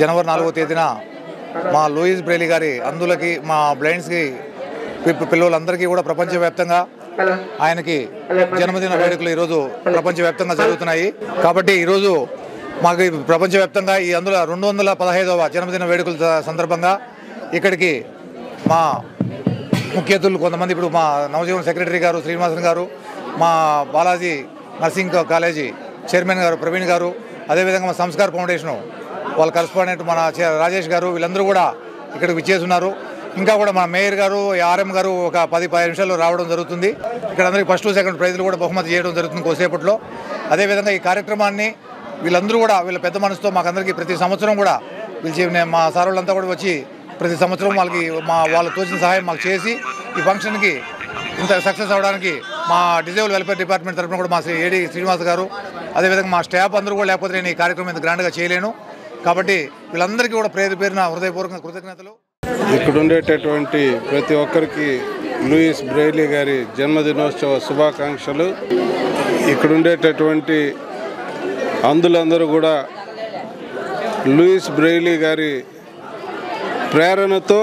జనవరి 4వ తేదీన మా లూయిస్ బ్రెయిలీ గారి అందులకి మా బ్లైండ్స్కి పిల్లలందరికీ కూడా ప్రపంచవ్యాప్తంగా ఆయనకి జన్మదిన వేడుకలు ఈరోజు ప్రపంచవ్యాప్తంగా జరుగుతున్నాయి. కాబట్టి ఈరోజు మాకు ప్రపంచవ్యాప్తంగా ఈ అందులో 215వ జన్మదిన వేడుకల సందర్భంగా ఇక్కడికి మా ముఖ్య అతిథులు కొంతమంది, ఇప్పుడు మా నవజీవన సెక్రటరీ గారు శ్రీనివాసన్ గారు, మా బాలాజీ నర్సింగ్ కాలేజీ చైర్మన్ గారు ప్రవీణ్ గారు, అదేవిధంగా మా సంస్కార్ ఫౌండేషను వాళ్ళ కరెస్పాండెంట్ మన రాజేష్ గారు, వీళ్ళందరూ కూడా ఇక్కడికి విచ్చేస్తున్నారు. ఇంకా కూడా మన మేయర్ గారు ఆర్ఎం గారు ఒక 10-15 నిమిషాల్లో రావడం జరుగుతుంది. ఇక్కడ అందరికీ ఫస్ట్ సెకండ్ ప్రైజులు కూడా బహుమతి చేయడం జరుగుతుంది కొద్దిసేపట్లో. అదేవిధంగా ఈ కార్యక్రమాన్ని వీళ్ళందరూ కూడా వీళ్ళ పెద్ద మనసుతో మాకందరికీ ప్రతి సంవత్సరం కూడా పిలిచి మా సార్ వాళ్ళంతా కూడా వచ్చి ప్రతి సంవత్సరం వాళ్ళకి వాళ్ళు తోచిన సహాయం మాకు చేసి ఈ ఫంక్షన్కి ఇంత సక్సెస్ అవ్వడానికి మా డిజేబుల్ వెల్ఫేర్ డిపార్ట్మెంట్ తరఫున కూడా మా ఏడీ శ్రీనివాస్ గారు, అదేవిధంగా మా స్టాఫ్ అందరూ కూడా, లేకపోతే నేను ఈ కార్యక్రమం ఇంత గ్రాండ్గా చేయలేను. కాబట్టి వీళ్ళందరికీ కూడా పేరున హృదయపూర్వక కృతజ్ఞతలు. ఇక్కడ ఉండేటటువంటి ప్రతి ఒక్కరికి లూయిస్ బ్రెయిలీ గారి జన్మదినోత్సవ శుభాకాంక్షలు. ఇక్కడ ఉండేటటువంటి అందులందరూ కూడా లూయిస్ బ్రెయిలీ గారి ప్రేరణతో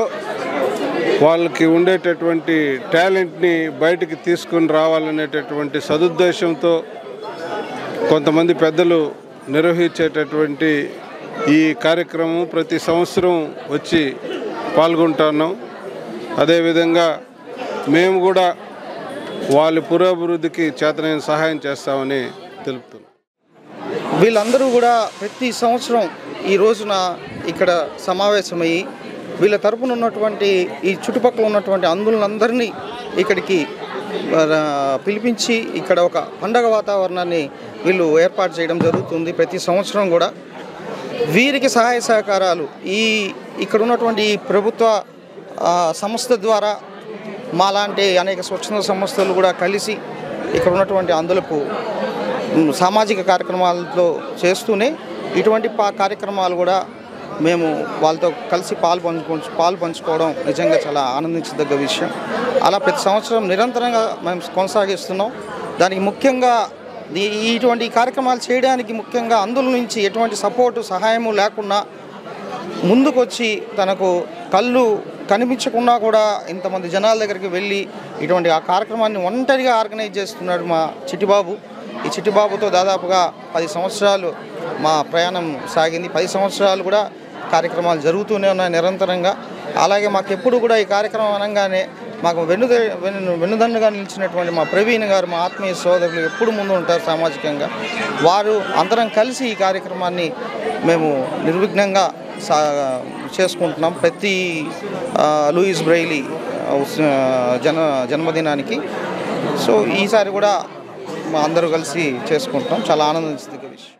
వాళ్ళకి ఉండేటటువంటి టాలెంట్ని బయటికి తీసుకుని రావాలనేటటువంటి సదుద్దేశంతో కొంతమంది పెద్దలు నిర్వహించేటటువంటి ఈ కార్యక్రమం ప్రతి సంవత్సరం వచ్చి పాల్గొంటున్నాం. అదేవిధంగా మేము కూడా వాళ్ళ పురోభివృద్ధికి చేతనైన సహాయం చేస్తామని తెలుపుతున్నాం. వీళ్ళందరూ కూడా ప్రతి సంవత్సరం ఈ రోజున ఇక్కడ సమావేశమయ్యి వీళ్ళ తరపున ఉన్నటువంటి ఈ చుట్టుపక్కల ఉన్నటువంటి అందులందరినీ ఇక్కడికి పిలిపించి ఇక్కడ ఒక పండగ వాతావరణాన్ని వీళ్ళు ఏర్పాటు చేయడం జరుగుతుంది. ప్రతి సంవత్సరం కూడా వీరికి సహాయ సహకారాలు ఇక్కడ ఉన్నటువంటి ప్రభుత్వ సంస్థ ద్వారా మాలాంటి అనేక స్వచ్ఛంద సంస్థలు కూడా కలిసి ఇక్కడ ఉన్నటువంటి అందులకు సామాజిక కార్యక్రమాలతో చేస్తూనే ఇటువంటి కార్యక్రమాలు కూడా మేము వాళ్ళతో కలిసి పాలు పంచుకోవడం నిజంగా చాలా ఆనందించదగ్గ విషయం. అలా ప్రతి సంవత్సరం నిరంతరంగా మేము కొనసాగిస్తున్నాం. దానికి ముఖ్యంగా ఇటువంటి కార్యక్రమాలు చేయడానికి ముఖ్యంగా అందుల నుంచి ఎటువంటి సపోర్టు సహాయము లేకుండా ముందుకొచ్చి తనకు కళ్ళు కనిపించకుండా కూడా ఇంతమంది జనాల దగ్గరికి వెళ్ళి ఇటువంటి ఆ కార్యక్రమాన్ని ఒంటరిగా ఆర్గనైజ్ చేస్తున్నాడు మా చిట్టిబాబు. ఈ చిట్టిబాబుతో దాదాపుగా 10 సంవత్సరాలు మా ప్రయాణం సాగింది. 10 సంవత్సరాలు కూడా కార్యక్రమాలు జరుగుతూనే ఉన్నాయి నిరంతరంగా. అలాగే మాకు ఎప్పుడు కూడా ఈ కార్యక్రమం అనగానే మాకు వెన్నుదన్నుగా నిలిచినటువంటి మా ప్రవీణ్ గారు, మా ఆత్మీయ సోదరులు ఎప్పుడు ముందు ఉంటారు సామాజికంగా. వారు అందరం కలిసి ఈ కార్యక్రమాన్ని మేము నిర్విఘ్నంగా చేసుకుంటున్నాం ప్రతి లూయిస్ బ్రెయిలీ జన్మదినానికి. సో ఈసారి కూడా మా అందరూ కలిసి చేసుకుంటున్నాం. చాలా ఆనందించదగ్గ విషయం.